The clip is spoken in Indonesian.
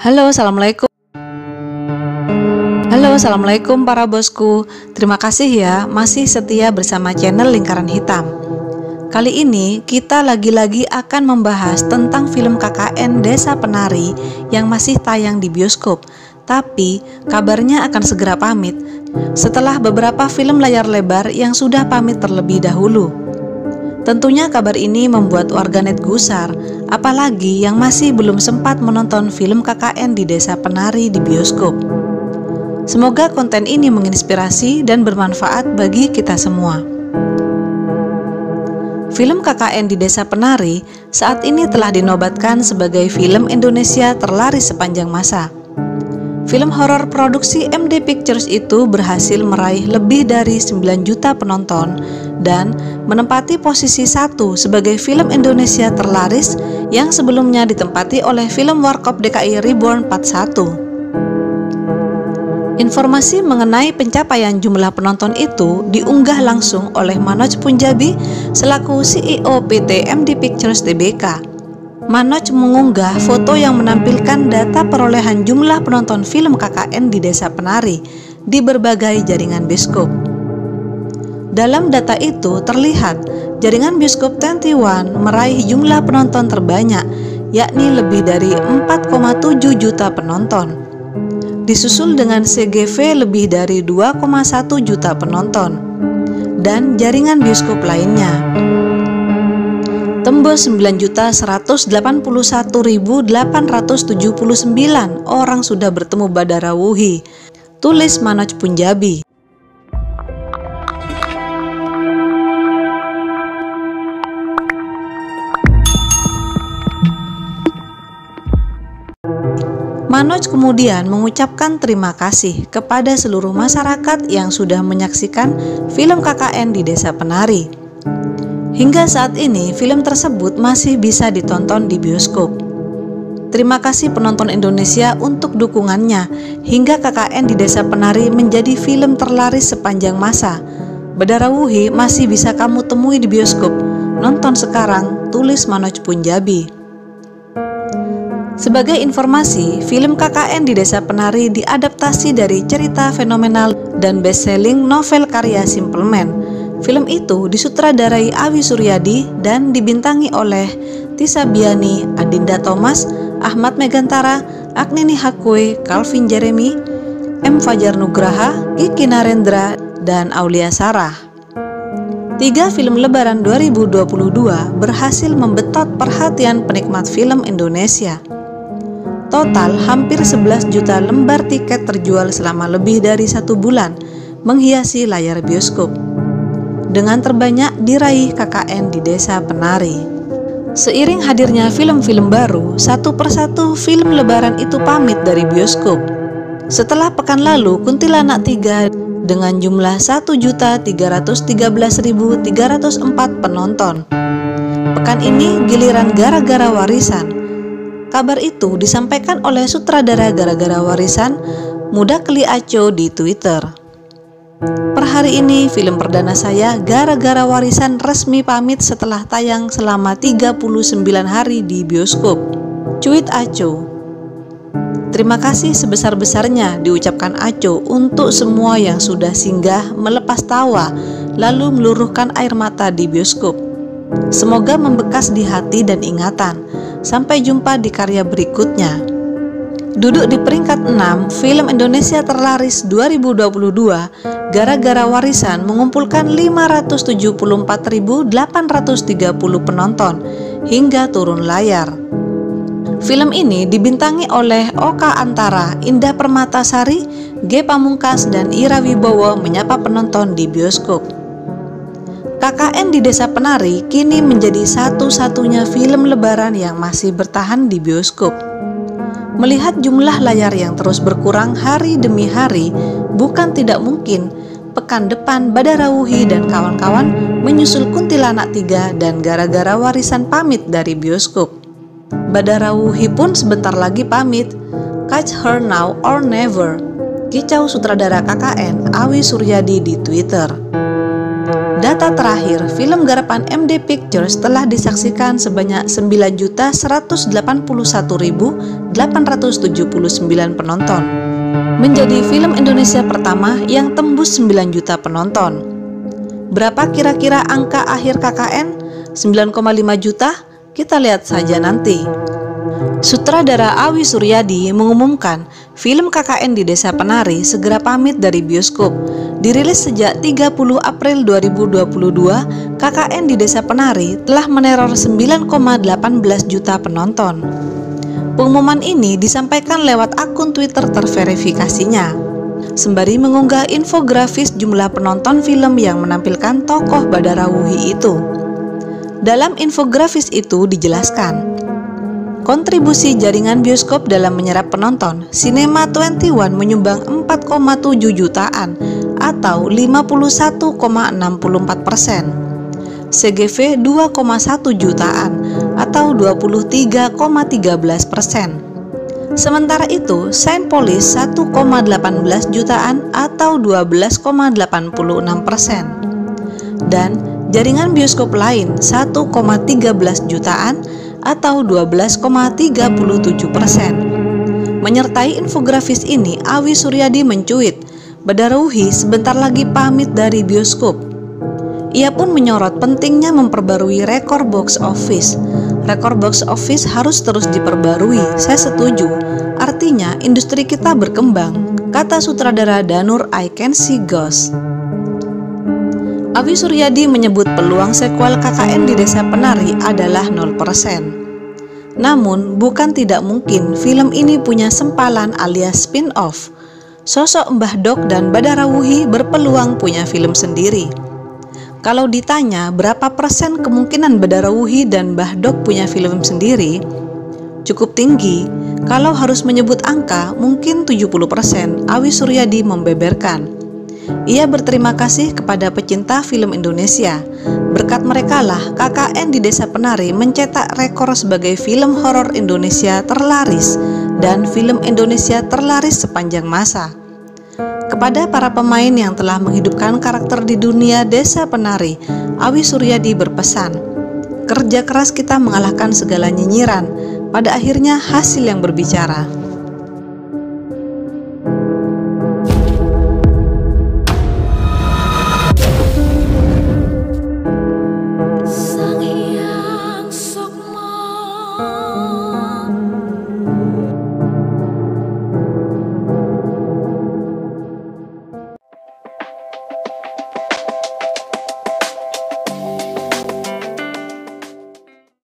Halo, assalamualaikum. Halo, assalamualaikum para bosku. Terima kasih ya masih setia bersama channel Lingkaran Hitam. Kali ini kita lagi-lagi akan membahas tentang film KKN Desa Penari yang masih tayang di bioskop. Tapi kabarnya akan segera pamit setelah beberapa film layar lebar yang sudah pamit terlebih dahulu. Tentunya kabar ini membuat warganet gusar, apalagi yang masih belum sempat menonton film KKN di Desa Penari di bioskop. Semoga konten ini menginspirasi dan bermanfaat bagi kita semua. Film KKN di Desa Penari saat ini telah dinobatkan sebagai film Indonesia terlaris sepanjang masa. Film horor produksi MD Pictures itu berhasil meraih lebih dari 9 juta penonton dan menempati posisi 1 sebagai film Indonesia terlaris yang sebelumnya ditempati oleh film Warkop DKI Reborn Part 1. Informasi mengenai pencapaian jumlah penonton itu diunggah langsung oleh Manoj Punjabi selaku CEO PT MD Pictures Tbk. Manoj mengunggah foto yang menampilkan data perolehan jumlah penonton film KKN di Desa Penari di berbagai jaringan bioskop. Dalam data itu terlihat jaringan bioskop 21 meraih jumlah penonton terbanyak, yakni lebih dari 4,7 juta penonton. Disusul dengan CGV lebih dari 2,1 juta penonton dan jaringan bioskop lainnya tembus 9.181.879 orang sudah bertemu Badara Wuhi, tulis Manoj Punjabi. Manoj kemudian mengucapkan terima kasih kepada seluruh masyarakat yang sudah menyaksikan film KKN di Desa Penari. Hingga saat ini, film tersebut masih bisa ditonton di bioskop. Terima kasih penonton Indonesia untuk dukungannya, hingga KKN di Desa Penari menjadi film terlaris sepanjang masa. Badara Wuhi masih bisa kamu temui di bioskop. Nonton sekarang, tulis Manoj Punjabi. Sebagai informasi, film KKN di Desa Penari diadaptasi dari cerita fenomenal dan best-selling novel karya Simple Man. Film itu disutradarai Awi Suryadi dan dibintangi oleh Tisa Biani, Adinda Thomas, Ahmad Megantara, Agnini Hakwe, Calvin Jeremy, M. Fajar Nugraha, Kiki Narendra, dan Aulia Sarah. 3 film Lebaran 2022 berhasil membetot perhatian penikmat film Indonesia. Total hampir 11 juta lembar tiket terjual selama lebih dari 1 bulan, menghiasi layar bioskop. Dengan terbanyak diraih KKN di Desa Penari. Seiring hadirnya film-film baru, satu persatu film Lebaran itu pamit dari bioskop. Setelah pekan lalu, Kuntilanak 3 dengan jumlah 1.313.304 penonton. Pekan ini giliran Gara-Gara Warisan. Kabar itu disampaikan oleh sutradara Gara-Gara Warisan, Mudakli Aco di Twitter. Per hari ini, film perdana saya Gara-Gara Warisan resmi pamit setelah tayang selama 39 hari di bioskop. Cuit Aco. Terima kasih sebesar-besarnya diucapkan Aco untuk semua yang sudah singgah melepas tawa lalu meluruhkan air mata di bioskop. Semoga membekas di hati dan ingatan. Sampai jumpa di karya berikutnya. Duduk di peringkat 6, film Indonesia terlaris 2022, Gara-Gara Warisan mengumpulkan 574.830 penonton hingga turun layar. Film ini dibintangi oleh Oka Antara, Indah Permatasari, G. Pamungkas, dan Ira Wibowo menyapa penonton di bioskop. KKN di Desa Penari kini menjadi satu-satunya film Lebaran yang masih bertahan di bioskop. Melihat jumlah layar yang terus berkurang hari demi hari, bukan tidak mungkin pekan depan Badara Wuhi dan kawan-kawan menyusul Kuntilanak 3 dan Gara-Gara Warisan pamit dari bioskop. Badara Wuhi pun sebentar lagi pamit. Catch her now or never, kicau sutradara KKN Awi Suryadi di Twitter. data terakhir, film garapan MD Pictures telah disaksikan sebanyak 9.181.879 penonton. Menjadi film Indonesia pertama yang tembus 9 juta penonton. Berapa kira-kira angka akhir KKN? 9,5 juta? Kita lihat saja nanti. Sutradara Awi Suryadi mengumumkan film KKN di Desa Penari segera pamit dari bioskop. Dirilis sejak 30 April 2022, KKN di Desa Penari telah meneror 9,18 juta penonton. Pengumuman ini disampaikan lewat akun Twitter terverifikasinya, sembari mengunggah infografis jumlah penonton film yang menampilkan tokoh Badarawuhi itu. Dalam infografis itu dijelaskan, kontribusi jaringan bioskop dalam menyerap penonton, Cinema 21 menyumbang 4,7 jutaan atau 51,64%. CGV 2,1 jutaan atau 23,13%. Sementara itu, Saint Police 1,18 jutaan atau 12,86%. Dan jaringan bioskop lain 1,13 jutaan atau 12,37%. Menyertai infografis ini, Awi Suryadi mencuit, Badarawuhi sebentar lagi pamit dari bioskop. Ia pun menyorot pentingnya memperbarui rekor box office. Rekor box office harus terus diperbarui, saya setuju. Artinya industri kita berkembang, kata sutradara Danur I Can See Ghosts. Awi Suryadi menyebut peluang sequel KKN di Desa Penari adalah 0%. Namun, bukan tidak mungkin film ini punya sempalan alias spin-off. Sosok Mbah Dok dan Badarawuhi berpeluang punya film sendiri. Kalau ditanya berapa persen kemungkinan Badarawuhi dan Mbah Dok punya film sendiri, cukup tinggi. Kalau harus menyebut angka, mungkin 70%, Awi Suryadi membeberkan. Ia berterima kasih kepada pecinta film Indonesia. Berkat merekalah KKN di Desa Penari mencetak rekor sebagai film horor Indonesia terlaris dan film Indonesia terlaris sepanjang masa. Kepada para pemain yang telah menghidupkan karakter di dunia Desa Penari, Awi Suryadi berpesan, kerja keras kita mengalahkan segala nyinyiran, pada akhirnya hasil yang berbicara.